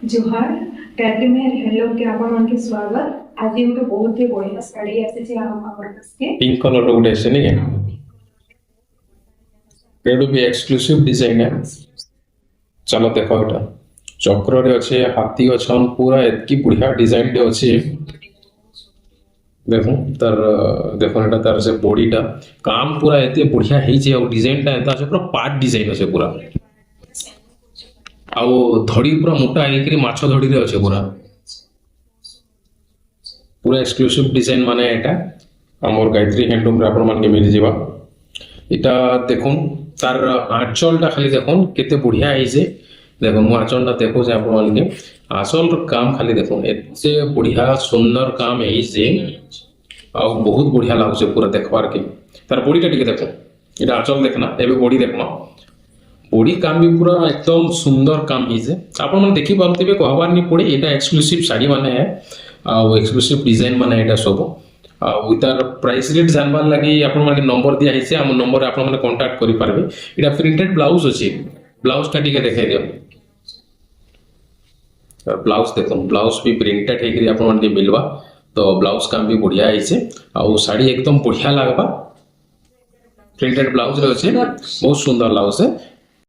जोहार कैटरीमेर हेलो के आपण के स्वागत। आज गोटे बहुत ही बढ़िया साड़ी आसी पिंक कलर रो गुटे नहीं है एडू भी एक्सक्लूसिव डिजाइन है। चलो देखो एटा चक्र रे अच्छे हाथी अछन पूरा एतकी बढ़िया डिजाइन टे अच्छे। देखो तार देखो एटा तार से बॉडीटा काम पूरा एते बढ़िया हे जे और डिजाइन टा एता से पूरा पार्ट डिजाइन আছে पूरा आउ धड़ी पूरा मोटा हेकरी माछ धड़ी रे আছে पूरा पूरा एक्सक्लूसिव डिजाइन माने एटा हमर गायत्री हैंडलूम रे आपण मान के मिल जेबा। এটা দেখুন তার আঁচলটা খালি দেখুন কেতে বঢ়িয়া হয়েছে। দেখুন মু আঁচলটা দেখুছে আপনাকে আসল কাম খালি দেখুন এতে বঢ়িয়া সুন্দর কাম হয়েছে আর বহুত বঢ়িয়া লাগুছে পুরা দেখবার কে। তার বডিটা টিকে দেখুন এটা আঁচল দেখনা এবে বডি দেখনা বডি কাম भी पूरा एकदम सुंदर काम হয়েছে। আপন মানে দেখি পারুতিবে কহবার নি পড়ে এটা এক্সক্লুসিভ শাড়ি মানে আর এক্সক্লুসিভ ডিজাইন মানে এটা সব ଆଉ ତାର ପ୍ରାଇସ୍ ରେଟ୍ ଜାଣିବାର ଲାଗି ଆପଣମାନେ ନମ୍ବର ଦିଆ ହେଇଛି ଆମ ନମ୍ବରରେ ଆପଣମାନେ କଣ୍ଟାକ୍ଟ କରିପାରିବେ। ଏଇଟା ପ୍ରିଣ୍ଟେଡ୍ ବ୍ଲାଉଜ ଅଛି ବ୍ଲାଉଜଟା ଟିକେ ଦେଖାଇ ଦିଅ। ବ୍ଲାଉଜ ଦେଖୁନ ବ୍ଲାଉଜ ବି ପ୍ରିଣ୍ଟେଡ୍ ହେଇକିରି ଆପଣମାନଙ୍କୁ ମିଲବା ତ ବ୍ଲାଉଜ କାମ ବି ବଢିଆ ହେଇছে ଆଉ ଶାଢ଼ୀ ଏକଦମ ବଢିଆ ଲାଗବା। ପ୍ରିଣ୍ଟେଡ୍ ବ୍ଲାଉଜ ରେ ଅଛି ବହୁତ ସୁନ୍ଦର ଲାଗୁছে।